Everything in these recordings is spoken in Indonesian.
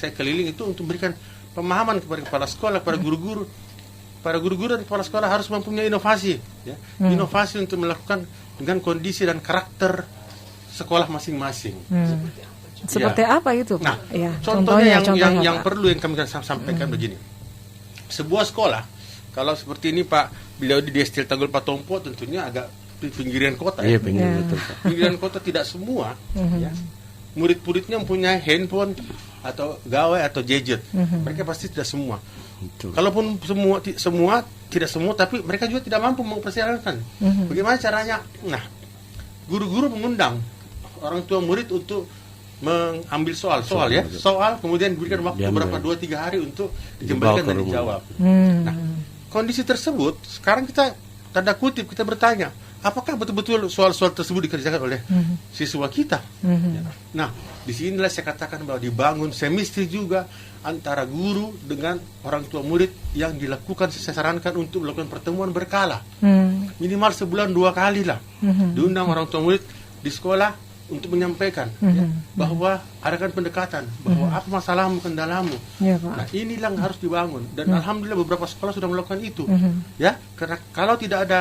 saya keliling itu untuk memberikan pemahaman kepada kepala sekolah, kepada guru-guru. Para guru-guru dan kepala sekolah harus mempunyai inovasi, ya. Inovasi untuk melakukan dengan kondisi dan karakter sekolah masing-masing. Seperti apa itu, Pak? Nah, ya, contohnya yang Pak. perlu yang kami sampaikan begini. Sebuah sekolah, kalau seperti ini Pak, beliau di Destil Tanggul Patompo tentunya agak pinggiran kota. Iya, betul. Pinggiran kota tidak semua, ya. Murid-muridnya mempunyai handphone atau gawai atau gadget. Mereka pasti tidak semua. Betul. Kalaupun tidak semua, tapi mereka juga tidak mampu mempersiapkan. Bagaimana caranya? Nah, guru-guru mengundang orang tua murid untuk mengambil soal ya, kemudian diberikan waktu beberapa 2-3 hari untuk dikembalikan dan dijawab. Nah, kondisi tersebut sekarang kita tanda kutip kita bertanya, apakah betul-betul soal-soal tersebut dikerjakan oleh siswa kita? Nah, disinilah saya katakan bahwa dibangun semistri juga antara guru dengan orang tua murid yang dilakukan, saya sarankan untuk melakukan pertemuan berkala. Minimal sebulan 2 kali lah. Diundang orang tua murid di sekolah untuk menyampaikan ya, bahwa adakan pendekatan, bahwa apa masalahmu, kendalamu. Ya, Pak. Nah, inilah yang harus dibangun dan alhamdulillah beberapa sekolah sudah melakukan itu. Ya, karena kalau tidak ada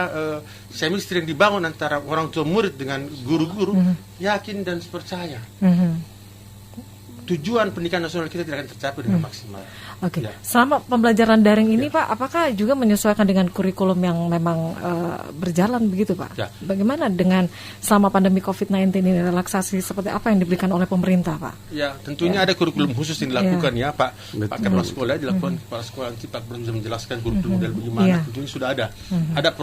semestri yang dibangun antara orang tua murid dengan guru-guru, yakin dan percaya. Tujuan pendidikan nasional kita tidak akan tercapai dengan maksimal. Oke. Ya. Selama pembelajaran daring ini, Pak, apakah juga menyesuaikan dengan kurikulum yang memang berjalan begitu, Pak? Ya. Bagaimana dengan selama pandemi COVID-19 ini, relaksasi seperti apa yang diberikan oleh pemerintah, Pak? Ya, tentunya ada kurikulum khusus yang dilakukan ya, Pak. Pak Kepala Sekolah dilakukan kepala sekolah, nanti Pak belum bisa menjelaskan kurikulum dan bagaimana. Tentunya sudah ada. Ada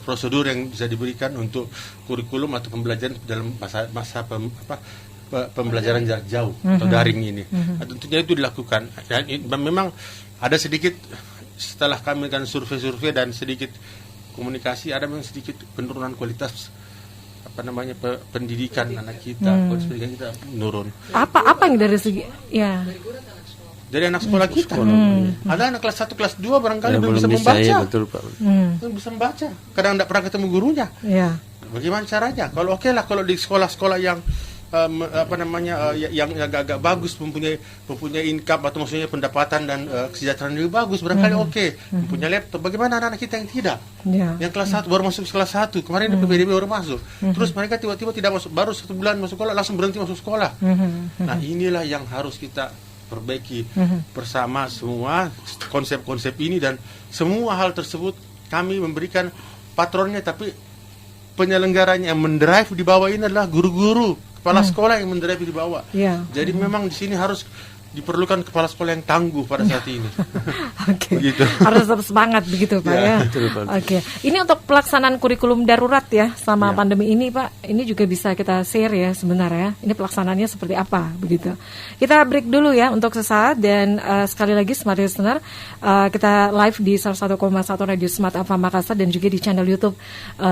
prosedur yang bisa diberikan untuk kurikulum atau pembelajaran dalam masa pembelajaran jarak jauh atau daring ini. Nah, tentunya itu dilakukan. Dan memang ada sedikit setelah kami kan survei dan sedikit komunikasi, ada memang sedikit penurunan kualitas pendidikan anak kita, kualitas pendidikan kita menurun. Apa yang dari segi dari anak sekolah kita. Ada anak kelas 1, kelas 2 barangkali belum bisa membaca. Ya, betul, Pak. Belum bisa membaca. Kadang tidak pernah ketemu gurunya. Ya. Bagaimana caranya? Kalau kalau di sekolah-sekolah yang yang agak bagus, mempunyai income atau maksudnya pendapatan dan kesejahteraan lebih bagus, barangkali mempunyai laptop. Bagaimana anak-anak kita yang tidak? Yang kelas 1 baru masuk kelas 1, kemarin PPDB baru masuk. Terus mereka tiba-tiba tidak masuk, baru 1 bulan masuk sekolah langsung berhenti masuk sekolah. Nah, inilah yang harus kita perbaiki bersama semua konsep-konsep ini, dan semua hal tersebut kami memberikan patronnya, tapi penyelenggaranya yang mendrive di bawah ini adalah guru-guru, kepala sekolah yang mendrive di bawah. Jadi memang di sini harus diperlukan kepala sekolah yang tangguh pada saat ini. Begitu. Harus tetap semangat begitu, Pak ya. Oke. Ini untuk pelaksanaan kurikulum darurat ya selama pandemi ini, Pak. Ini juga bisa kita share ya sebenarnya. Ini pelaksanaannya seperti apa begitu. Kita break dulu ya untuk sesaat, dan sekali lagi Smart Listener, kita live di 101,1 Radio Smart FM Makassar dan juga di channel YouTube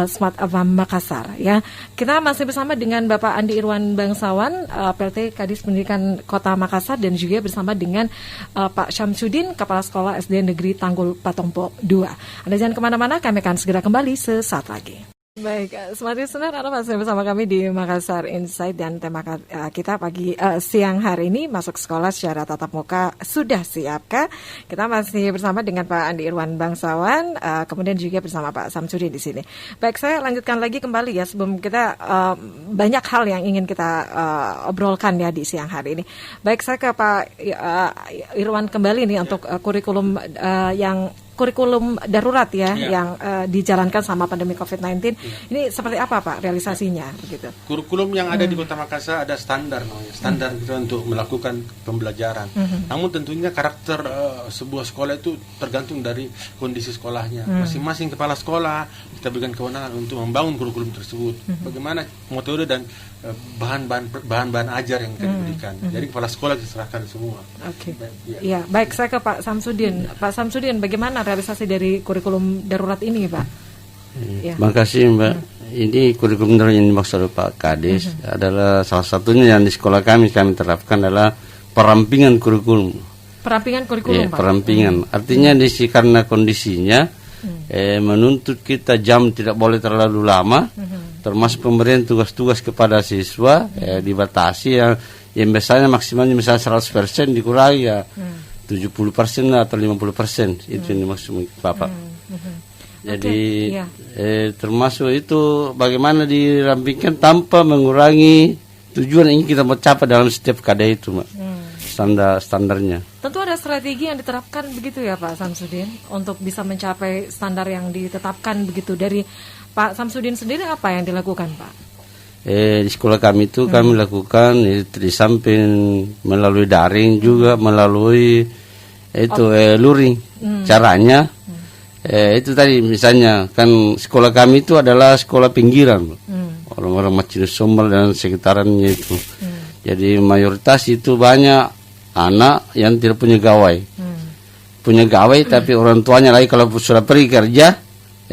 Smart FM Makassar ya. Kita masih bersama dengan Bapak Andi Irwan Bangsawan, PLT Kadis Pendidikan Kota Makassar, dan juga bersama dengan Pak Syamsuddin, Kepala Sekolah SD Negeri Tanggul Patompo 2. Anda jangan kemana-mana, kami akan segera kembali sesaat lagi. Baik, Smart Listener, Anda masih bersama kami di Makassar Insight, dan tema kita siang hari ini, masuk sekolah secara tatap muka sudah siapkah? Kita masih bersama dengan Pak Andi Irwan Bangsawan, kemudian juga bersama Pak Syamsuddin di sini. Baik, saya lanjutkan lagi kembali ya, sebelum kita banyak hal yang ingin kita obrolkan ya di siang hari ini. Baik, saya ke Pak Irwan kembali nih untuk kurikulum kurikulum darurat ya, yang dijalankan sama pandemi COVID-19. Ini seperti apa, Pak, realisasinya begitu? Kurikulum yang ada di Kota Makassar ada standar kita untuk melakukan pembelajaran. Namun tentunya karakter sebuah sekolah itu tergantung dari kondisi sekolahnya. Masing-masing kepala sekolah kita berikan kewenangan untuk membangun kurikulum tersebut. Bagaimana metode dan bahan-bahan ajar yang kita diberikan. Jadi kepala sekolah diserahkan semua. Oke. Ya, baik, saya ke Pak Syamsuddin. Pak Syamsuddin, bagaimana realisasi dari kurikulum darurat ini, Pak? Terima kasih, Mbak. Ini kurikulum darurat yang dimaksud oleh Pak Kadis adalah salah satunya yang di sekolah kami terapkan adalah perampingan kurikulum. Perampingan kurikulum, Pak? Perampingan. Artinya karena kondisinya menuntut kita jam tidak boleh terlalu lama, termasuk pemberian tugas-tugas kepada siswa dibatasi yang biasanya maksimalnya misalnya 100% dikurangi ya 70% atau 50%, itu yang dimaksud Bapak. Jadi termasuk itu bagaimana dirampingkan tanpa mengurangi tujuan yang ingin kita mau capai dalam setiap KD itu, Mbak. Standarnya. Tentu ada strategi yang diterapkan begitu ya Pak Samsudin untuk bisa mencapai standar yang ditetapkan begitu. Dari Pak Samsudin sendiri apa yang dilakukan Pak? Di sekolah kami itu kami lakukan di samping melalui daring juga melalui luring. Caranya itu tadi misalnya kan sekolah kami itu adalah sekolah pinggiran, orang-orang Macinus Sombal dan sekitarannya itu. Jadi mayoritas itu banyak anak yang tidak punya gawai. Punya gawai tapi orang tuanya lagi kalau sudah pergi kerja,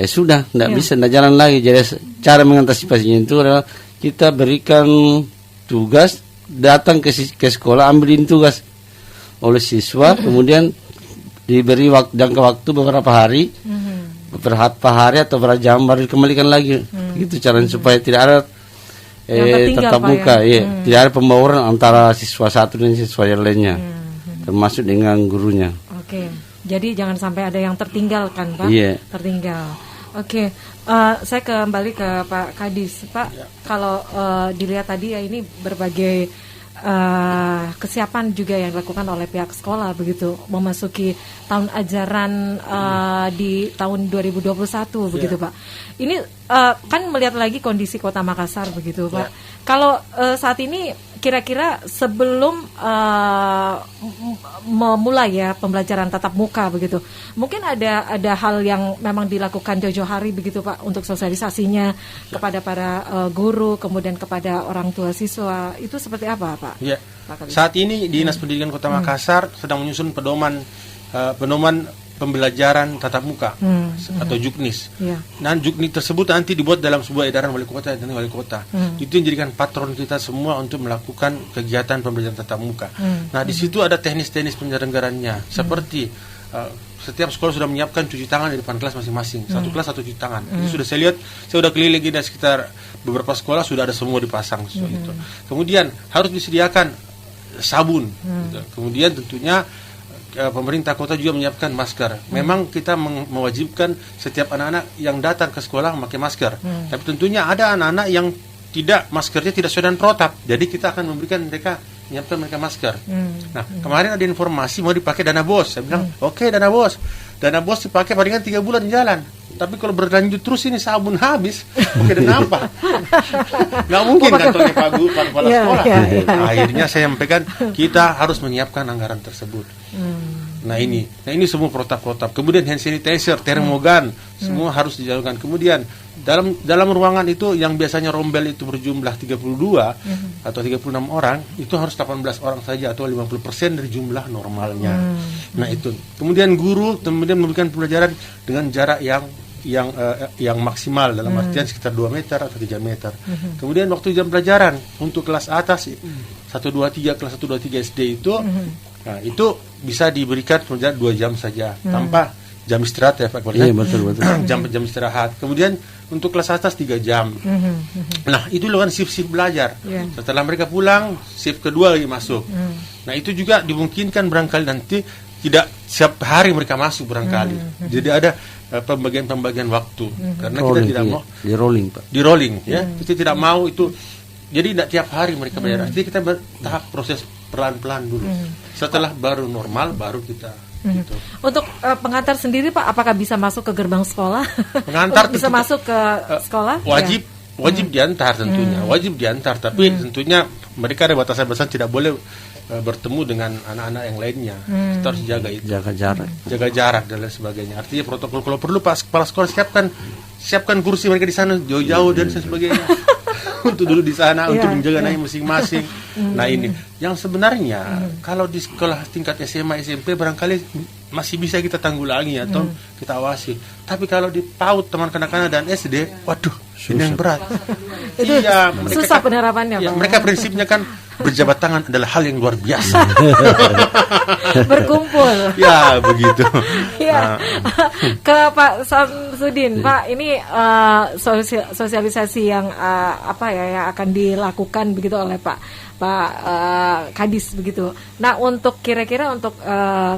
sudah tidak bisa, tidak jalan lagi. Jadi cara mengantisipasinya itu adalah kita berikan tugas, datang ke sekolah ambilin tugas oleh siswa, kemudian diberi jangka waktu beberapa hari, beberapa hari atau beberapa jam baru dikembalikan lagi. Gitu caranya supaya tidak ada tatap muka, tidak ada pembawaan antara siswa satu dan siswa yang lainnya, termasuk dengan gurunya. Oke, jadi jangan sampai ada yang tertinggal kan Pak? Tertinggal. Oke, saya kembali ke Pak Kadis. Pak, kalau dilihat tadi ya ini berbagai kesiapan juga yang dilakukan oleh pihak sekolah begitu memasuki tahun ajaran di tahun 2021 begitu Pak. Ini kan melihat lagi kondisi Kota Makassar begitu Pak. Kalau saat ini kira-kira sebelum memulai ya pembelajaran tatap muka begitu, mungkin ada hal yang memang dilakukan jauh-jauh hari begitu Pak untuk sosialisasinya kepada para guru kemudian kepada orang tua siswa, itu seperti apa Pak? Ya. Saat ini Dinas Pendidikan Kota Makassar sedang menyusun pedoman pembelajaran tatap muka atau Juknis. Dan Juknis tersebut nanti dibuat dalam sebuah edaran wali kota dan wali kota. Itu yang menjadikan patron kita semua untuk melakukan kegiatan pembelajaran tatap muka. Nah, di situ ada teknis-teknis penyelenggarannya. Seperti setiap sekolah sudah menyiapkan cuci tangan di depan kelas masing-masing. Satu kelas satu cuci tangan. Itu sudah saya lihat, saya sudah keliling di sekitar beberapa sekolah sudah ada semua dipasang itu. Kemudian harus disediakan sabun. Gitu. Kemudian tentunya pemerintah kota juga menyiapkan masker. Memang kita mewajibkan setiap anak-anak yang datang ke sekolah memakai masker. Tapi tentunya ada anak-anak yang maskernya tidak sesuai dengan protap. Jadi kita akan menyiapkan mereka masker. Nah, kemarin ada informasi mau dipakai dana bos. Saya bilang, oke, dana bos. Dana bos dipakai palingan 3 bulan jalan. Tapi kalau berlanjut terus ini sabun habis, pakai dana apa? Nggak mungkin kantongnya Pak Kepala Sekolah. Akhirnya saya sampaikan kita harus menyiapkan anggaran tersebut. Nah ini semua protap-protap. Kemudian hand sanitizer, termogan, semua harus dijalankan. Kemudian dalam ruangan itu yang biasanya rombel itu berjumlah 32 atau 36 orang, itu harus 18 orang saja atau 50% dari jumlah normalnya. Nah itu. Kemudian guru memberikan pembelajaran dengan jarak yang maksimal, dalam artian sekitar 2 meter atau 3 meter. Kemudian waktu jam pelajaran untuk kelas atas 1-2-3 kelas 1-2-3 SD itu nah, itu bisa diberikan pembelajaran 2 jam saja tanpa jam istirahat ya Pak Kepala. Iya, betul. jam istirahat. Kemudian untuk kelas atas 3 jam. Nah, itu lakukan shift belajar. Setelah mereka pulang, shift kedua lagi masuk. Nah, itu juga dimungkinkan barangkali nanti tidak setiap hari mereka masuk barangkali. Jadi ada pembagian waktu. Karena rolling, kita tidak mau di rolling ya. Kita tidak mau itu. Jadi tidak tiap hari mereka belajar. Jadi kita bertahap proses pelan-pelan dulu. Setelah baru normal baru kita gitu. Untuk pengantar sendiri Pak, apakah bisa masuk ke gerbang sekolah? Pengantar bisa masuk ke sekolah? Wajib diantar tentunya. Wajib diantar, tapi tentunya mereka ada batasan-batasan tidak boleh bertemu dengan anak-anak yang lainnya. Kita harus jaga itu. Jaga jarak dan lain sebagainya. Artinya protokol, kalau perlu Pak Kepala Sekolah siapkan kursi mereka di sana jauh-jauh dan sebagainya. Untuk dulu di sana untuk menjaga naik masing-masing. Nah ini yang sebenarnya kalau di sekolah tingkat SMA SMP barangkali masih bisa kita tanggulangi atau kita awasi. Tapi kalau di PAUD teman kanak-kanak dan SD, waduh, ini yang berat. Itu susah penerapannya Pak. Mereka prinsipnya kan berjabat tangan adalah hal yang luar biasa. Berkumpul. Ya begitu. Ke Pak Samsudin, Pak, ini sosialisasi yang yang akan dilakukan begitu oleh Pak Pak Kadis begitu. Nah, untuk kira-kira untuk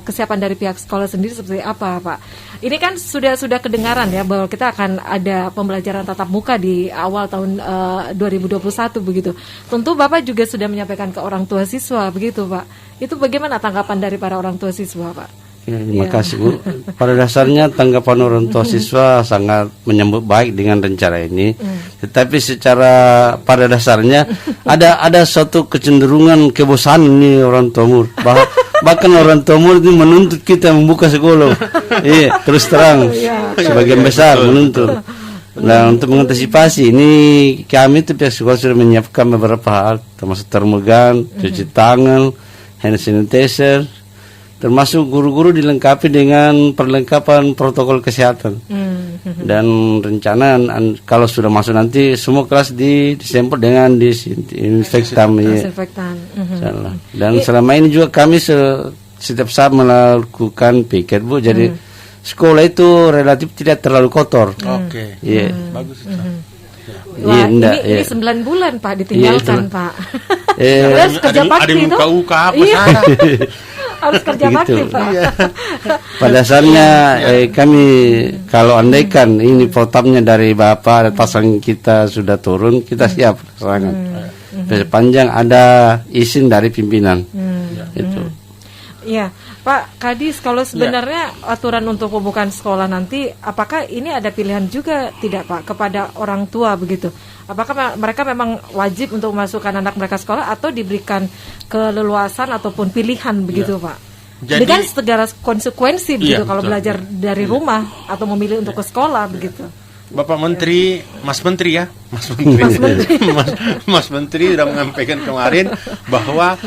kesiapan dari pihak sekolah sendiri seperti apa, Pak? Ini kan sudah kedengaran ya bahwa kita akan ada pembelajaran tatap muka di awal tahun 2021 begitu. Tentu Bapak juga sudah menyampaikan ke orang tua siswa begitu, Pak. Itu bagaimana tanggapan dari para orang tua siswa, Pak? Ya, terima kasih Bu. Pada dasarnya tanggapan orang tua siswa sangat menyambut baik dengan rencana ini. Tetapi secara pada dasarnya ada suatu kecenderungan kebosanan nih orang tua murid. Bahkan orang tua murid itu menuntut kita membuka sekolah. Iya, terus terang sebagian besar menuntut. Nah, untuk mengantisipasi ini kami itu pihak sekolah sudah menyiapkan beberapa hal, termasuk termogan, cuci tangan, hand sanitizer. Termasuk guru-guru dilengkapi dengan perlengkapan protokol kesehatan. Dan rencana kalau sudah masuk nanti semua kelas disemprot dengan disinfektan. Dan selama ini juga kami setiap saat melakukan piket Bu. Jadi sekolah itu relatif tidak terlalu kotor. Oke. Iya. Bagus. Wah, ini 9 bulan Pak ditinggalkan Pak. Terus kerja bakti itu. Ada sana. Harus kerja bakti Pak. Pada dasarnya kami kalau andaikan ini protapnya dari Bapak atasan kita sudah turun, kita siap serangan. Sepanjang ada izin dari pimpinan. Itu. Iya, Pak Kadis, kalau sebenarnya aturan untuk pembukaan sekolah nanti, apakah ini ada pilihan juga tidak Pak kepada orang tua begitu? Apakah mereka memang wajib untuk memasukkan anak mereka sekolah atau diberikan keleluasan ataupun pilihan begitu Pak? Jadi, dengan segala konsekuensi begitu kalau belajar dari rumah atau memilih untuk ke sekolah begitu. Bapak Menteri, Mas Menteri ya, Mas Menteri sudah menyampaikan kemarin bahwa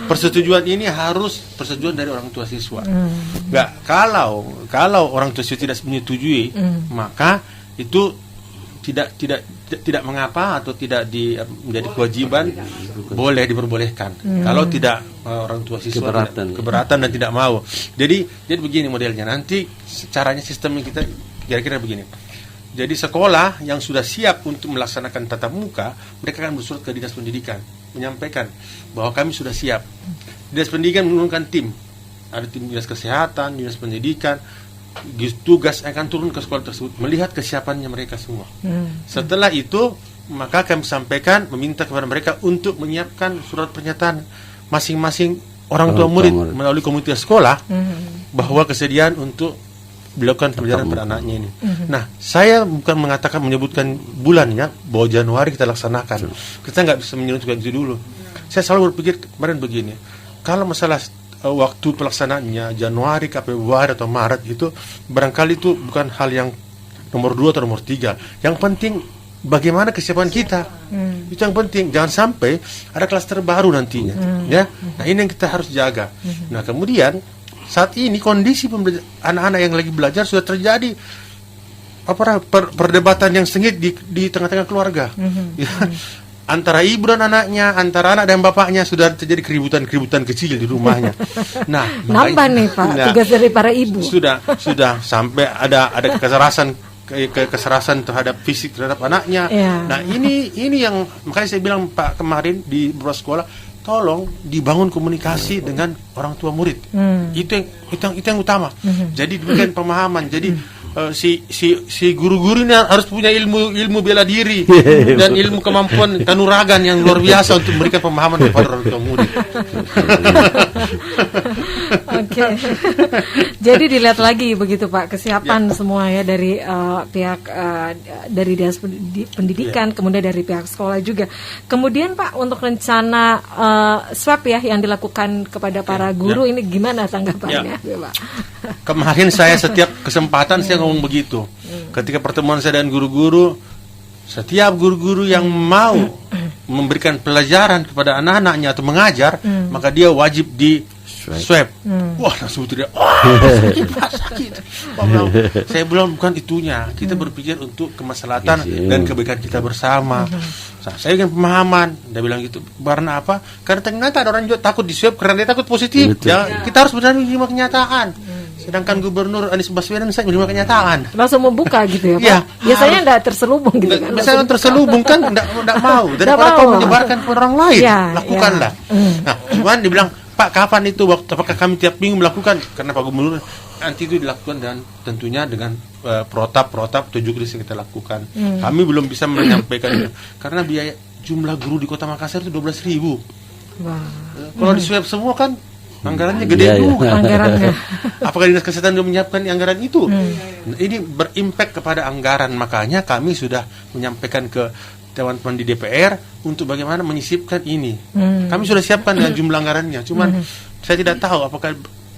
persetujuan ini harus persetujuan dari orang tua siswa. Nggak, kalau orang tua siswa tidak menyetujui, maka itu tidak mengapa atau tidak menjadi kewajiban, boleh diperbolehkan. Kalau tidak orang tua siswa keberatan dan tidak mau. Jadi begini modelnya. Nanti caranya sistemnya kita kira-kira begini. Jadi sekolah yang sudah siap untuk melaksanakan tatap muka, mereka akan bersurat ke Dinas Pendidikan, menyampaikan bahwa kami sudah siap. Dinas Pendidikan menurunkan tim, ada tim Dinas Kesehatan, Dinas Pendidikan, tugas akan turun ke sekolah tersebut, melihat kesiapannya mereka semua. Setelah itu, maka kami sampaikan, meminta kepada mereka untuk menyiapkan surat pernyataan masing-masing orang tua murid melalui komunitas sekolah, bahwa kesediaan untuk dilakukan pembelajaran pada anaknya ini. Nah, saya bukan menyebutkan bulannya, bahwa Januari kita laksanakan. Kita nggak bisa menentukan itu dulu. Saya selalu berpikir kemarin begini, kalau masalah waktu pelaksanaannya Januari ke Februari atau Maret itu barangkali itu bukan hal yang nomor 2 atau nomor 3. Yang penting bagaimana kesiapan kita. Itu yang penting. Jangan sampai ada klaster baru nantinya. Ya. Nah, ini yang kita harus jaga. Nah, kemudian saat ini kondisi anak-anak yang lagi belajar sudah terjadi perdebatan yang sengit di tengah-tengah keluarga. Ya. Antara ibu dan anaknya, antara anak dan bapaknya sudah terjadi keributan kecil di rumahnya. Nah, nambah nih Pak, tugas dari para ibu. Sudah sampai ada keserasan terhadap fisik terhadap anaknya. Nah, ini yang makanya saya bilang Pak kemarin di beberapa sekolah, tolong dibangun komunikasi dengan orang tua murid. Itu yang utama. Jadi diberikan pemahaman. Jadi si guru-guru ini harus punya ilmu bela diri dan ilmu kemampuan kanuragan yang luar biasa untuk memberikan pemahaman kepada orang tua murid. Oke. Jadi dilihat lagi begitu Pak kesiapan semua ya dari pihak dari Dinas Pendidikan, kemudian dari pihak sekolah juga. Kemudian Pak untuk rencana swab ya yang dilakukan kepada para guru ini gimana tanggapannya Pak? Kemarin saya setiap kesempatan saya ngomong begitu. Ketika pertemuan saya dengan guru-guru, setiap guru-guru yang mau memberikan pelajaran kepada anak-anaknya atau mengajar, maka dia wajib di swab. Wah, langsung tidak. Sakit. Saya bilang bukan itunya. Kita berpikir untuk kemaslahatan dan kebaikan kita bersama. Saya ingin pemahaman. Dia bilang gitu. Karena apa? Karena ternyata ada orang juga takut di swab karena dia takut positif. Ya, kita harus benar menerima kenyataan. Sedangkan Gubernur Anies Baswedan saya menerima kenyataan. Langsung membuka gitu ya Pak? Ya, biasanya enggak terselubung gitu kan? Biasanya terselubung kan, enggak mau. Daripada kau menyebarkan ke orang lain, lakukanlah. Nah, cuman dibilang, Pak, kapan itu waktu? Apakah kami tiap minggu melakukan? Karena Pak Gubernur nanti itu dilakukan dan tentunya dengan protap 7 kris yang kita lakukan. Kami belum bisa menyampaikan itu karena biaya jumlah guru di Kota Makassar itu 12.000. Kalau di swab semua kan anggarannya gede juga. Anggarannya. Apakah Dinas Kesehatan sudah menyiapkan anggaran itu? Nah, ini berimpact kepada anggaran, makanya kami sudah menyampaikan ke teman-teman di DPR untuk bagaimana menyisipkan ini. Kami sudah siapkan dengan jumlah anggarannya, cuman saya tidak tahu apakah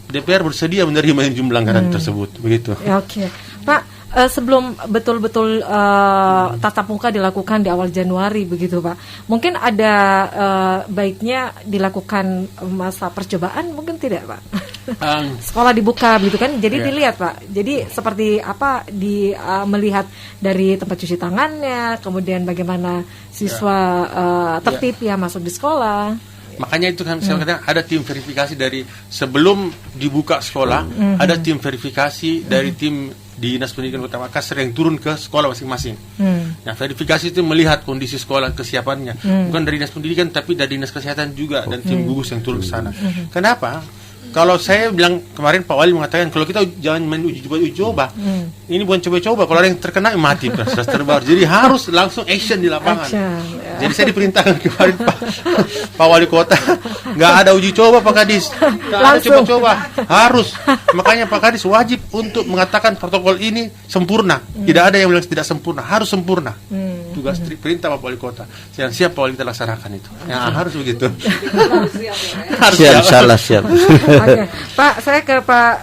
DPR bersedia menerima jumlah anggaran tersebut, begitu. Ya, oke. Pak, sebelum betul-betul tatap muka dilakukan di awal Januari begitu Pak, mungkin ada baiknya dilakukan masa percobaan, mungkin tidak Pak? Sekolah dibuka begitu kan, jadi dilihat Pak, jadi seperti apa melihat dari tempat cuci tangannya, kemudian bagaimana siswa tertib ya masuk di sekolah. Makanya itu kan saya katakan ada tim verifikasi dari sebelum dibuka sekolah, ada tim verifikasi dari tim Dinas Pendidikan Kota Makassar yang turun ke sekolah masing-masing. Nah, verifikasi itu melihat kondisi sekolah, kesiapannya. Bukan dari Dinas Pendidikan, tapi dari Dinas Kesehatan juga dan tim gugus yang turun ke sana. Kenapa? Kalau saya bilang kemarin Pak Wali mengatakan kalau kita jangan main uji coba. Ini bukan coba-coba. Kalau ada yang terkena mati proses terbaru. Jadi harus langsung action di lapangan. Jadi saya diperintahkan kemarin Pak Wali Kota nggak ada uji coba Pak Kadis, nggak ada coba-coba. Harus. Makanya Pak Kadis wajib untuk mengatakan protokol ini sempurna. Tidak ada yang bilang tidak sempurna. Harus sempurna. Tugas perintah Pak Wali Kota. Yang siap Pak Wali kita laksanakan itu. Ya harus begitu. Harus siap. Oke. Pak, saya ke Pak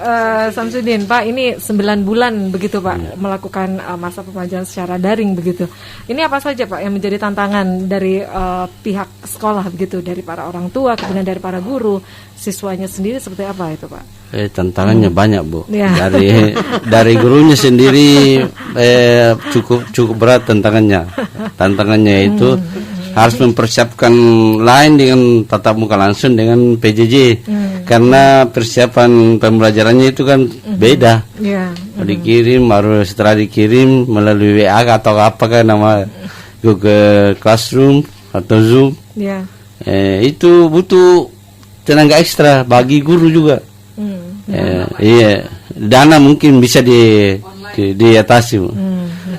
Samsudin. Pak, ini 9 bulan begitu Pak melakukan masa pembelajaran secara daring begitu. Ini apa saja Pak yang menjadi tantangan dari pihak sekolah begitu, dari para orang tua, kemudian dari para guru, siswanya sendiri seperti apa itu Pak? Tantangannya banyak Bu. Dari gurunya sendiri cukup berat tantangannya. Tantangannya itu harus mempersiapkan lain dengan tatap muka langsung dengan PJJ. Karena persiapan pembelajarannya itu kan beda. Dikirim, baru setelah dikirim melalui WA atau apakah nama Google Classroom atau Zoom. Itu butuh tenaga ekstra bagi guru juga. Dana mungkin bisa diatasi.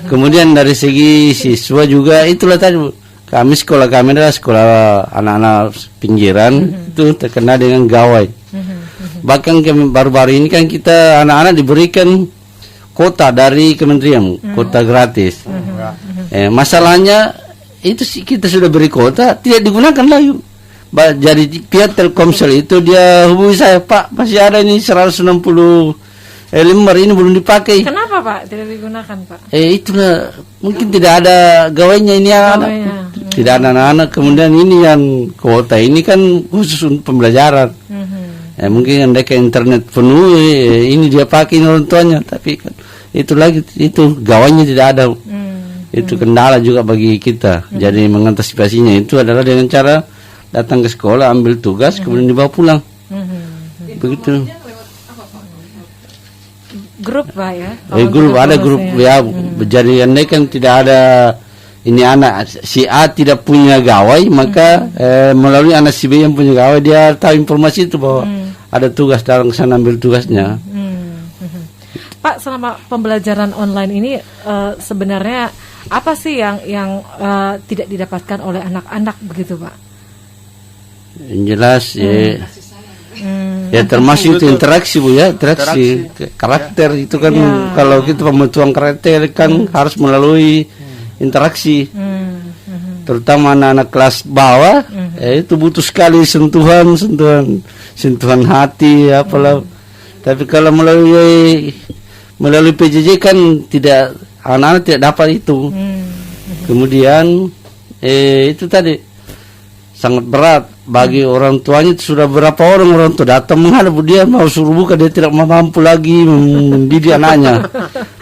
Kemudian dari segi siswa juga itulah tadi Bu. Sekolah kami adalah sekolah anak-anak pinggiran, itu terkena dengan gawai. Bahkan baru-baru ini kan kita anak-anak diberikan kuota dari kementerian, kuota gratis. Masalahnya itu kita sudah beri kuota, tidak digunakan lagi. Jadi pihak Telkomsel itu dia hubungi saya, Pak masih ada ini 160 lembar ini belum dipakai. Kenapa Pak tidak digunakan Pak? Itulah mungkin tidak ada gawainya ini anak. Tidak ada anak-anak. Kemudian ini yang kuota ini kan khusus untuk pembelajaran. Mungkin mereka internet penuh, ini dia pakai orang tuanya, tapi kan itu lagi itu gawainya tidak ada. Itu kendala juga bagi kita. Jadi mengantisipasinya itu adalah dengan cara datang ke sekolah, ambil tugas, kemudian dibawa pulang. Begitu. Grup Pak ya? Grup ada grup ya. Jadi andai kan tidak ada ini anak si A tidak punya gawai, maka melalui anak si B yang punya gawai dia tahu informasi itu bahwa ada tugas, dalam sana ambil tugasnya. Pak, selama pembelajaran online ini sebenarnya apa sih yang tidak didapatkan oleh anak-anak begitu Pak? Yang jelas ya termasuk itu interaksi Bu ya, interaksi karakter itu kan kalau kita pembentukan karakter kan harus melalui interaksi. Terutama anak-anak kelas bawah itu butuh sekali sentuhan hati apalah. Tapi kalau melalui PJJ kan tidak, anak-anak tidak dapat itu. Kemudian itu tadi sangat berat bagi orang tuanya. Sudah berapa orang tua datang menghadap dia mau suruh buka, dia tidak mampu lagi mendidik anaknya.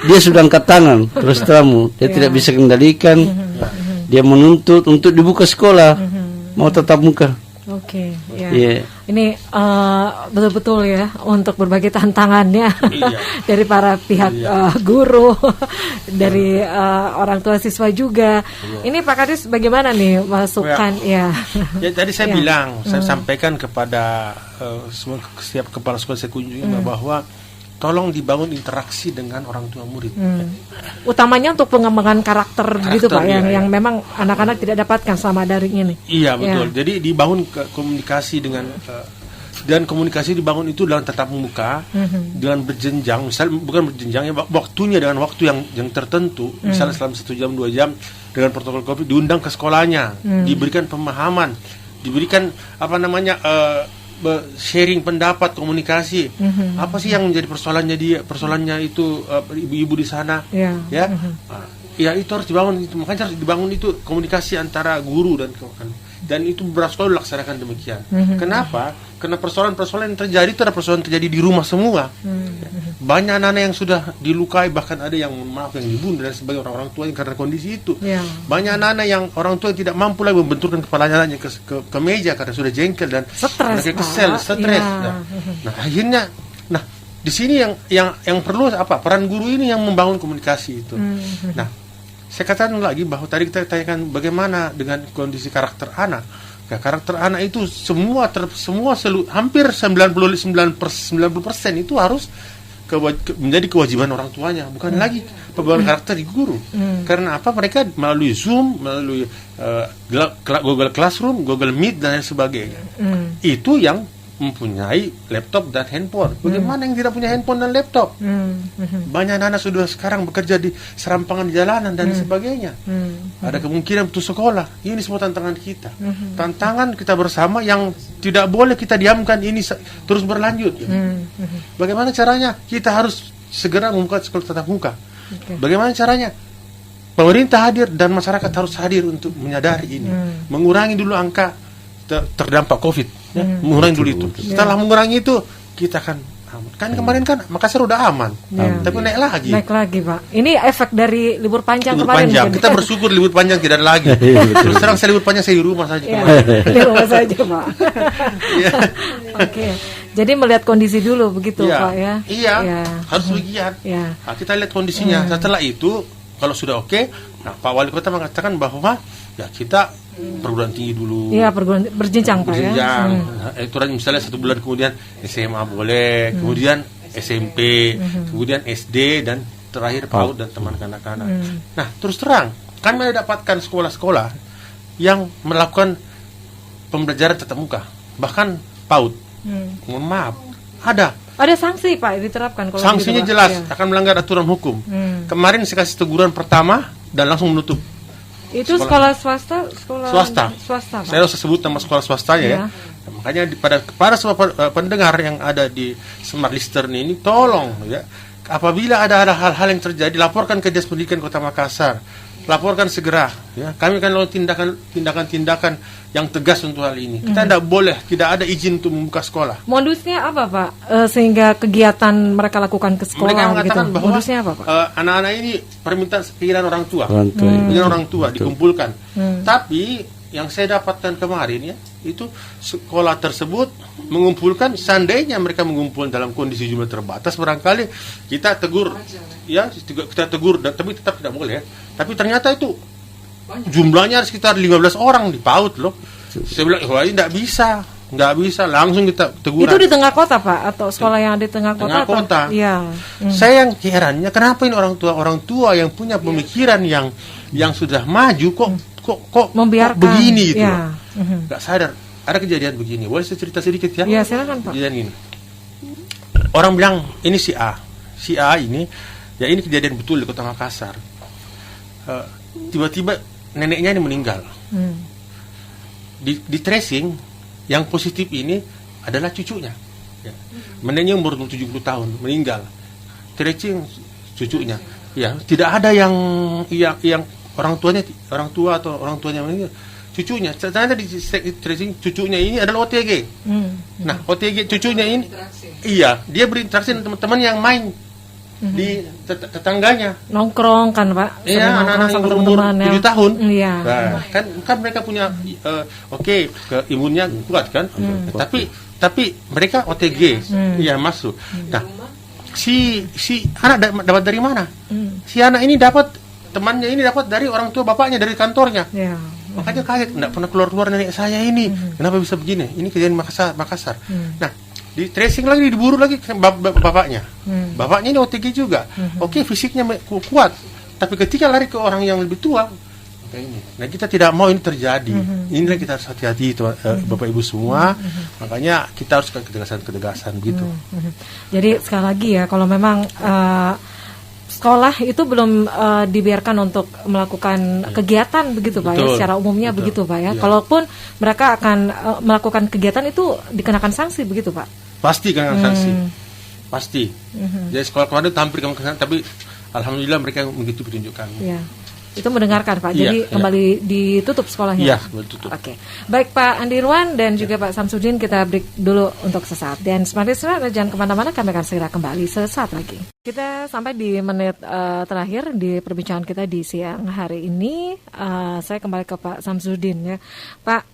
Dia sudah angkat tangan terus terang, dia tidak bisa kendalikan. Dia menuntut untuk dibuka sekolah, mau tetap muka. Ini betul-betul ya untuk berbagai tantangannya dari para pihak guru, dari orang tua siswa juga. Ini Pak Kadis bagaimana nih masukan ya? Ya tadi saya bilang, saya sampaikan kepada setiap kepala sekolah saya kunjungi bahwa tolong dibangun interaksi dengan orang tua murid. Utamanya untuk pengembangan karakter gitu Pak, yang memang anak-anak tidak dapatkan selama daring ini. Iya betul. Jadi dibangun komunikasi dengan dan komunikasi dibangun itu dalam tatap muka, dengan berjenjang. Misal bukan berjenjang ya, waktunya dengan waktu yang tertentu. Misalnya selama 1 jam 2 jam dengan protokol COVID diundang ke sekolahnya, diberikan pemahaman, diberikan sharing pendapat, komunikasi. Apa sih yang menjadi persoalannya itu ibu-ibu di sana, ya itu harus dibangun. Makanya harus dibangun itu komunikasi antara guru dan itu beberapa sekolah dilaksanakan demikian. Kenapa? Karena persoalan-persoalan yang terjadi itu adalah persoalan terjadi di rumah semua. Banyak anak-anak yang sudah dilukai, bahkan ada yang yang dibunuh dan sebagai orang tua karena kondisi itu. Banyak anak-anak yang orang tua tidak mampu lagi membenturkan kepalanya ke meja karena sudah jengkel dan kesel, stres. Nah akhirnya, di sini yang perlu apa? Peran guru ini yang membangun komunikasi itu. Nah, saya katakan lagi bahwa tadi kita tanyakan bagaimana dengan kondisi karakter anak. Ya, karakter anak itu hampir 90% itu harus menjadi kewajiban orang tuanya, bukan lagi pembangunan karakter di guru. Karena apa? Mereka melalui Zoom, melalui Google Classroom, Google Meet dan lain sebagainya. Itu yang mempunyai laptop dan handphone. Bagaimana yang tidak punya handphone dan laptop? Banyak anak sudah sekarang bekerja di serampangan jalanan dan sebagainya. Ada kemungkinan putus sekolah. Ini semua tantangan kita. Tantangan kita bersama yang tidak boleh kita diamkan ini terus berlanjut. Bagaimana caranya? Kita harus segera membuka sekolah tatap muka. Bagaimana caranya? Pemerintah hadir dan masyarakat harus hadir untuk menyadari ini. Mengurangi dulu angka terdampak COVID. Mengurangi dulu itu. Setelah mengurangi itu, kita akan kemarin Makassar udah aman, tapi naik lagi Pak. Ini efek dari libur panjang kemarin. Kita bersyukur libur panjang tidak ada lagi. Terus terang saya libur panjang saya di rumah saja kemarin. Di rumah saja Pak. Oke. Jadi melihat kondisi dulu begitu Pak ya. Iya. Harus begitu. Nah, kita lihat kondisinya. Setelah itu kalau sudah oke, Pak Wali Kota mengatakan bahwa ya kita perguruan tinggi dulu. Iya, berjenjang Pak ya. Itu misalnya 1 bulan kemudian SMA boleh, kemudian SMP, kemudian SD dan terakhir PAUD dan teman kanak-kanak. Nah, terus terang, kami mendapatkan sekolah-sekolah yang melakukan pembelajaran tatap muka, bahkan PAUD. Mohon maaf, ada sanksi Pak diterapkan kalau sanksinya gitu, jelas akan melanggar aturan hukum. Kemarin saya kasih teguran pertama dan langsung menutup. Itu sekolah swasta? Swasta. Saya harus sebut nama sekolah swastanya ya. Makanya kepada semua pendengar yang ada di Smart Listener ini, tolong ya, apabila ada hal-hal yang terjadi, laporkan ke Dinas Pendidikan Kota Makassar. Laporkan segera ya. Kami akan lakukan tindakan yang tegas untuk hal ini. Kita tidak ada izin untuk membuka sekolah. Modusnya apa Pak? Sehingga kegiatan mereka lakukan ke sekolah. Mereka mengatakan bahwa modusnya apa Pak? Anak-anak ini permintaan pikiran orang tua dikumpulkan. Tapi yang saya dapatkan kemarin ya, itu sekolah tersebut mengumpulkan, seandainya mereka mengumpul dalam kondisi jumlah terbatas, barangkali kita tegur tapi tetap tidak boleh ya. Tapi ternyata itu jumlahnya sekitar 15 orang di PAUD loh. Saya bilang, wah ini tidak bisa, langsung kita teguran. Itu di tengah kota Pak, atau sekolah yang ada di tengah kota? Tengah kota. Iya. Saya yang herannya, kenapa ini orang tua yang punya pemikiran yang sudah maju kok membiarkan begini gitu. Gak sadar. Ada kejadian begini. Boleh saya cerita sedikit ya? Iya, silakan Pak. Kejadian ini. Orang bilang ini si A ini, ya ini kejadian betul di Kota Makassar. Tiba-tiba neneknya ini meninggal. Di tracing yang positif ini adalah cucunya. Ya. Neneknya umur 70 tahun meninggal. Tracing cucunya. Ya, tidak ada yang orang tuanya meninggal. Cucunya, ternyata di tracing cucunya ini adalah OTG. Nah, OTG cucunya ini, dia berinteraksi dengan teman-teman yang main di tetangganya. Nongkrong kan Pak? Iya, anak-anak yang berumur 7 tahun. Iya. Nah, kan mereka punya imunnya kuat kan. Tapi mereka OTG, iya masuk. Nah, si anak dapat dari mana? Si anak ini temannya ini dapat dari orang tua bapaknya, dari kantornya. Yeah. Makanya kaget, nggak pernah keluar nenek saya ini. Kenapa bisa begini? Ini kejadian Makassar. Nah, di tracing lagi, diburu lagi bapaknya. Bapaknya ini OTG juga. Oke, fisiknya kuat, tapi ketika lari ke orang yang lebih tua, kayak ini. Nah, kita tidak mau ini terjadi. Inilah kita harus hati-hati, Bapak Ibu semua. Makanya kita harus ketegasan begitu. Jadi sekali lagi ya, kalau memang sekolah itu belum dibiarkan untuk melakukan kegiatan begitu Pak ya, secara umumnya begitu Pak ya. Kalaupun mereka akan melakukan kegiatan itu dikenakan sanksi begitu Pak. Pasti kan sanksi, pasti. Jadi sekolah kemarin tampil kemana, tapi alhamdulillah mereka begitu ditunjukkan. Ya. Itu mendengarkan Pak. Jadi kembali ditutup sekolahnya. Iya, ditutup. Oke. Baik Pak Andirwan dan juga Pak Samsudin, kita break dulu untuk sesaat. Dan Smart Listener, jangan kemana-mana, kami akan segera kembali sesaat lagi. Kita sampai di menit terakhir di perbincangan kita di siang hari ini. Saya kembali ke Pak Samsudin ya. Pak,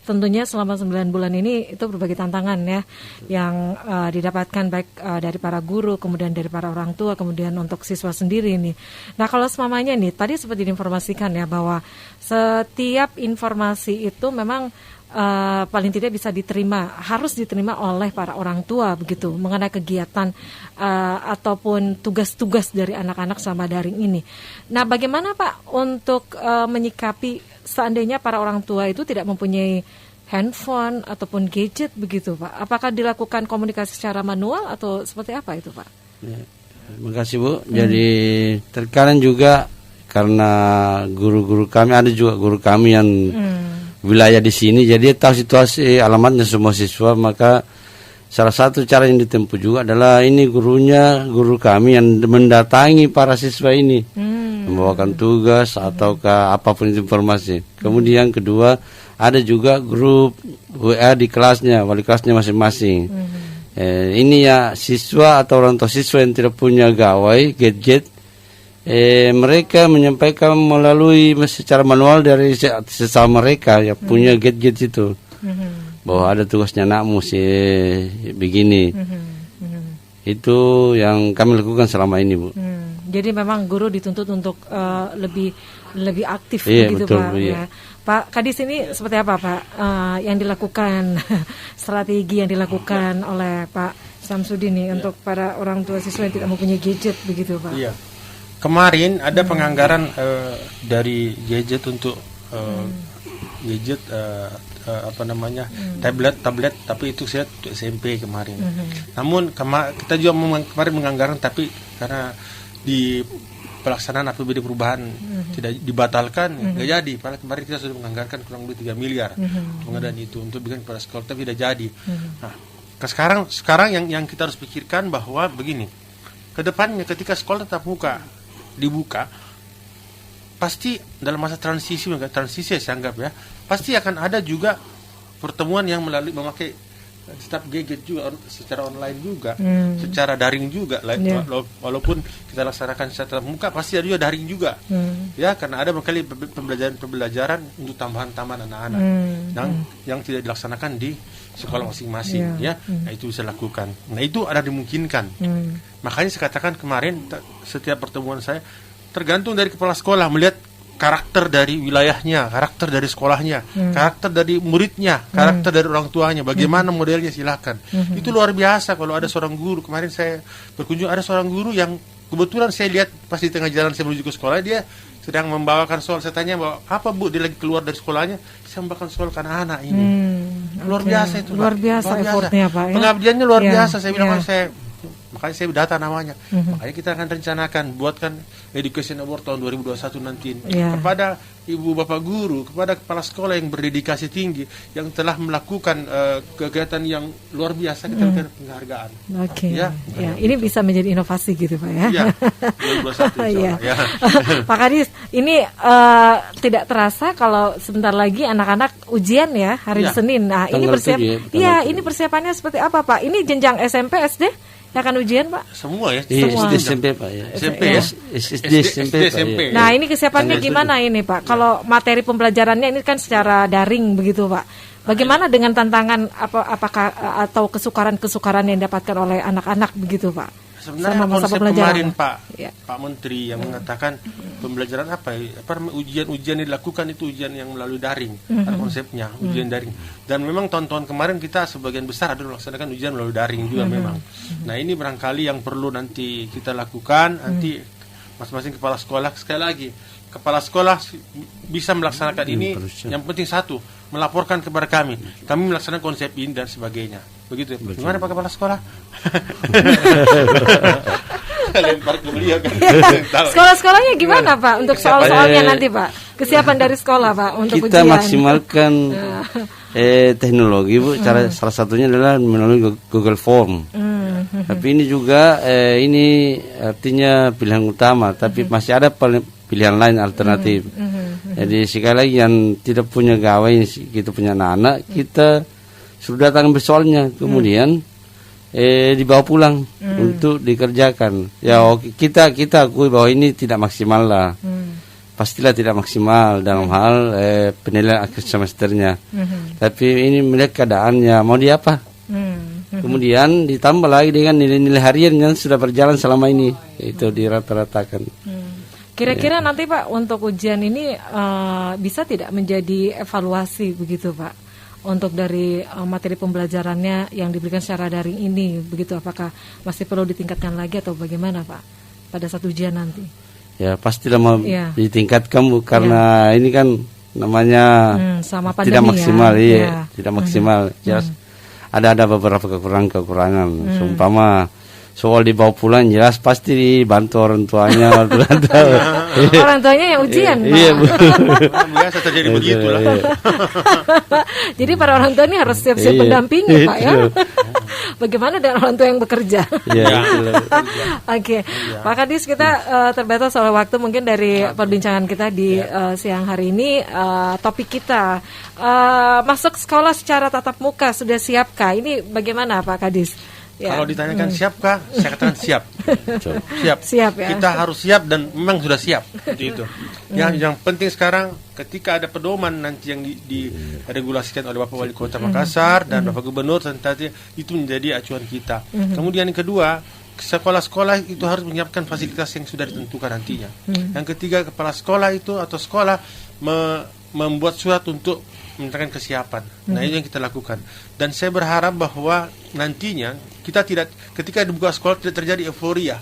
tentunya selama 9 bulan ini itu berbagai tantangan ya yang didapatkan baik dari para guru, kemudian dari para orang tua, kemudian untuk siswa sendiri nih. Nah, kalau semuanya nih, tadi seperti diinformasikan ya bahwa setiap informasi itu memang paling tidak bisa harus diterima oleh para orang tua begitu mengenai kegiatan ataupun tugas-tugas dari anak-anak selama daring ini. Nah, bagaimana Pak untuk menyikapi seandainya para orang tua itu tidak mempunyai handphone ataupun gadget begitu Pak? Apakah dilakukan komunikasi secara manual atau seperti apa itu Pak? Ya, terima kasih Bu. Jadi terkadang juga karena guru-guru kami, ada juga guru kami yang wilayah di sini, jadi tahu situasi alamatnya semua siswa. Maka salah satu cara yang ditempuh juga adalah ini guru kami yang mendatangi para siswa ini, membawakan tugas ataukah apapun itu informasi. Kemudian kedua, ada juga grup WA di kelasnya, wali kelasnya masing-masing. Ini ya siswa atau orang tua siswa yang tidak punya gawai gadget, mereka menyampaikan melalui secara manual dari sesama mereka yang punya gadget itu, bahwa ada tugasnya anakmu begini. Itu yang kami lakukan selama ini Bu. Jadi memang guru dituntut untuk lebih aktif begitu betul, Pak ya. Pak Kadis, ini seperti apa Pak yang dilakukan strategi yang dilakukan oleh Pak Samsudin nih untuk para orang tua siswa yang tidak mempunyai gadget begitu Pak? Iya. Kemarin ada penganggaran dari gadget untuk gadget tablet, tapi itu saya untuk SMP kemarin. Namun kita juga kemarin menganggaran, tapi karena di pelaksanaan APBD perubahan tidak dibatalkan, nggak jadi. Padahal kemarin kita sudah menganggarkan kurang lebih 3 miliar pengadaan itu untuk bikin pada sekolah, tapi tidak jadi. Nah, sekarang yang kita harus pikirkan bahwa begini, kedepannya ketika sekolah tetap dibuka, pasti dalam masa transisi saya anggap ya, pasti akan ada juga pertemuan yang memakai tetap gadget juga secara online juga, secara daring juga, walaupun kita laksanakan secara muka, pasti ada juga daring juga, ya, karena ada berkali pembelajaran untuk tambahan anak-anak yang tidak dilaksanakan di sekolah masing-masing, ya. Nah, itu bisa lakukan. Nah, itu ada dimungkinkan. Makanya saya katakan kemarin, setiap pertemuan saya tergantung dari kepala sekolah melihat karakter dari wilayahnya, karakter dari sekolahnya, karakter dari muridnya, karakter dari orang tuanya, bagaimana modelnya, silakan. Itu luar biasa kalau ada seorang guru. Kemarin saya berkunjung, ada seorang guru yang kebetulan saya lihat pas di tengah jalan saya menuju ke sekolah, dia sedang membawakan soal. Saya tanya, bahwa apa Bu, dia lagi keluar dari sekolahnya, saya membawakan soal ke anak-anak ini. Luar biasa itu, luar biasa effortnya Pak ya? Pengabdiannya luar biasa. Saya bilang, makanya saya data namanya. Makanya kita akan rencanakan buatkan Education Award tahun 2021 nanti kepada ibu bapak guru, kepada kepala sekolah yang berdedikasi tinggi, yang telah melakukan kegiatan yang luar biasa, kita berikan penghargaan. Ini bisa menjadi inovasi gitu Pak ya. Iya, 2021 Pak Kadis, ini tidak terasa kalau sebentar lagi anak-anak ujian ya hari Senin. Nah, ini ini persiapannya seperti apa Pak? Ini jenjang SMP, SD? yang akan ujian Pak? Semua ya. Semua. SD SMP Pak ya. SMP ya. SD SMP Pak. SMP. Ya. Nah ini kesiapannya gimana ini Pak? Kalau materi pembelajarannya ini kan secara daring begitu Pak. Bagaimana dengan tantangan apakah atau kesukaran yang didapatkan oleh anak-anak begitu Pak? Sebenarnya Sama masa konsep pembelajaran. kemarin Ya. Pak Menteri yang mengatakan pembelajaran ujian-ujian yang dilakukan itu ujian yang melalui daring, ada konsepnya ujian daring. Dan memang tahun-tahun kemarin kita sebagian besar ada melaksanakan ujian melalui daring juga memang. Nah ini barangkali yang perlu nanti kita lakukan nanti masing-masing kepala sekolah, sekali lagi kepala sekolah bisa melaksanakan ini. Yang penting satu, melaporkan kepada kami melaksanakan konsep ini dan sebagainya. Begitu. Gimana Pak Kepala Sekolah? Lempar ke beliau kan. Sekolah-sekolahnya gimana Pak untuk soal-soalnya nanti Pak? Kesiapan dari sekolah Pak untuk kita ujian. maksimalkan teknologi Bu. Cara salah satunya adalah melalui Google Form. Tapi ini juga ini artinya pilihan utama, tapi masih ada pilihan lain alternatif. Jadi sekali lagi yang tidak punya gawai, kita punya anak-anak, kita sudah datang bersoalnya, kemudian dibawa pulang untuk dikerjakan. Ya oke, kita akui bahwa ini tidak maksimal lah. Pastilah tidak maksimal dalam hal penilaian akhir semesternya. Tapi ini melihat keadaannya mau di apa. Kemudian ditambah lagi dengan nilai-nilai harian yang sudah berjalan selama ini, itu dirata-ratakan. Kira-kira nanti Pak untuk ujian ini bisa tidak menjadi evaluasi begitu Pak? Untuk dari materi pembelajarannya yang diberikan secara daring ini, begitu apakah masih perlu ditingkatkan lagi atau bagaimana Pak pada saat ujian nanti? Ya pastilah mau ditingkatkan Bu, karena ini kan namanya sama pandemi, tidak maksimal tidak maksimal. Jelas ada beberapa kekurangan. Seumpama soal dibawa pulang jelas pasti dibantu orang tuanya. Orang tuanya yang ujian Pak. Iya Bu. Biasa terjadi begitu lah. Jadi para orang tua ini harus siap-siap mendampingi Pak ya. Bagaimana dengan orang tua yang bekerja? Oke. Pak Kadis, kita terbatas oleh waktu, mungkin dari perbincangan kita di siang hari ini topik kita masuk sekolah secara tatap muka sudah siapkah? Ini bagaimana Pak Kadis? Ya. Kalau ditanyakan siapkah, saya katakan siap. Siap ya. Kita harus siap dan memang sudah siap. Itu. Yang penting sekarang ketika ada pedoman nanti yang diregulasikan oleh Bapak Wali Kota Makassar dan Bapak Gubernur, tentu itu menjadi acuan kita. Kemudian yang kedua, sekolah-sekolah itu harus menyiapkan fasilitas yang sudah ditentukan nantinya. Yang ketiga, kepala sekolah itu atau sekolah membuat surat untuk memintakan kesiapan. Nah ini yang kita lakukan. Dan saya berharap bahwa nantinya kita tidak, ketika dibuka sekolah tidak terjadi euforia,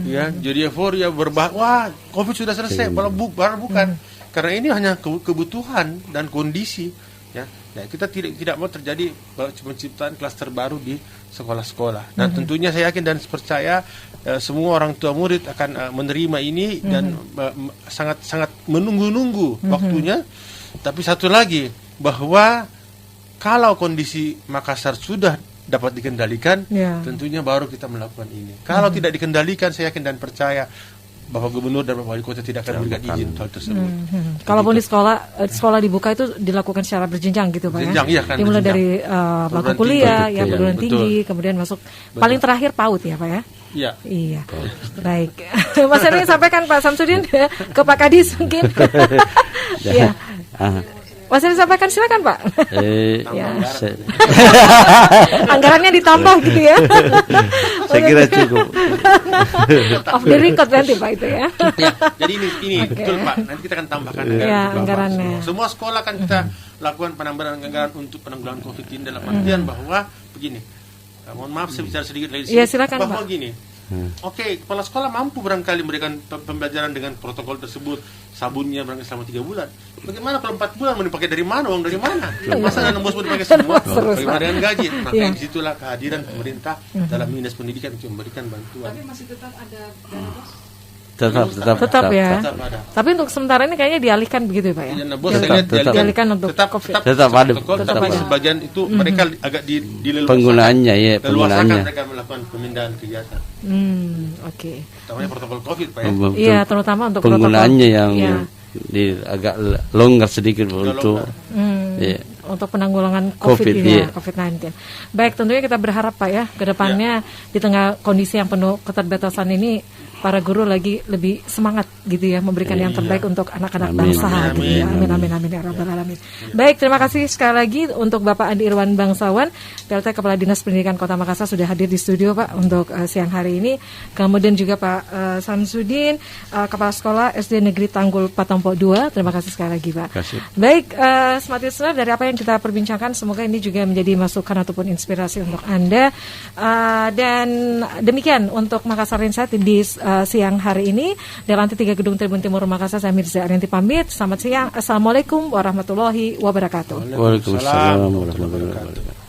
ya. Jadi euforia wah COVID sudah selesai, malah bukan. Karena ini hanya kebutuhan dan kondisi, ya. Nah, kita tidak mau terjadi penciptaan klaster baru di sekolah-sekolah. Dan tentunya saya yakin dan percaya semua orang tua murid akan menerima ini dan sangat menunggu-nunggu waktunya. Tapi satu lagi, bahwa kalau kondisi Makassar sudah dapat dikendalikan, tentunya baru kita melakukan ini. Kalau tidak dikendalikan, saya yakin dan percaya Bapak Gubernur dan Bapak Wali Kota tidak akan memberikan izin hal tersebut. Kalaupun di sekolah dibuka itu dilakukan secara berjenjang gitu Pak ya? Iya, kan, dimulai dari bangku kuliah, perguruan tinggi, kemudian masuk paling terakhir PAUD ya Pak ya? Iya. Baik. Mas Erwin sampaikan Pak Samsudin ke Pak Kadis mungkin. Iya. Mas Erwin sampaikan, silakan Pak. Anggarannya ditambah gitu ya. Saya kira cukup. Off the record nanti Pak itu ya. Jadi ini betul Pak. Nanti kita akan tambahkan anggarannya. Semua sekolah kan kita lakukan penambahan anggaran untuk penanggulangan COVID ini dalam artian bahwa begini. Mohon maaf saya bicara sedikit lagi. Iya silakan bahwa Pak. Gini. Oke, kepala sekolah mampu barangkali memberikan pembelajaran dengan protokol tersebut, sabunnya barangkali selama 3 bulan. Bagaimana kalau 4 bulan mau dipakai dari mana? Uang dari mana? Masa dana bos mau dipakai semua? Bagaimana dengan gaji? Maka disitulah kehadiran pemerintah dalam dinas pendidikan untuk memberikan bantuan. Tapi masih tetap ada dana bos? Tetap ya. Tapi untuk sementara ini kayaknya dialihkan begitu Pak ya. Dialihkan untuk COVID. Tetap ada. Sebagian itu mereka agak dileluaskan. Penggunaannya mereka melakukan pemindahan kegiatan. Oke. Namanya protokol COVID Pak ya. Iya, terutama untuk penggunaannya yang agak longgar sedikit untuk. untuk penanggulangan COVID ini, iya. COVID-19. Baik, tentunya kita berharap Pak ya, ke depannya di tengah kondisi yang penuh keterbatasan ini, para guru lagi lebih semangat gitu ya, memberikan yang terbaik untuk anak-anak bangsa. Gitu ya. Amin ya rabbal alamin. Baik, terima kasih sekali lagi untuk Bapak Andi Irwan Bangsawan, PLT Kepala Dinas Pendidikan Kota Makassar sudah hadir di studio Pak untuk siang hari ini. Kemudian juga Pak Samsudin, Kepala Sekolah SD Negeri Tanggul Patompok 2. Terima kasih sekali lagi Pak. Baik, Smart Listener, dari apa yang kita perbincangkan, semoga ini juga menjadi masukan ataupun inspirasi untuk Anda. Dan demikian untuk Makassar Insight di siang hari ini. Dari lantai 3 Gedung Tribun Timur Makassar, saya Mirza Arianti pamit. Selamat siang. Assalamualaikum warahmatullahi wabarakatuh. Waalaikumsalam warahmatullahi wabarakatuh.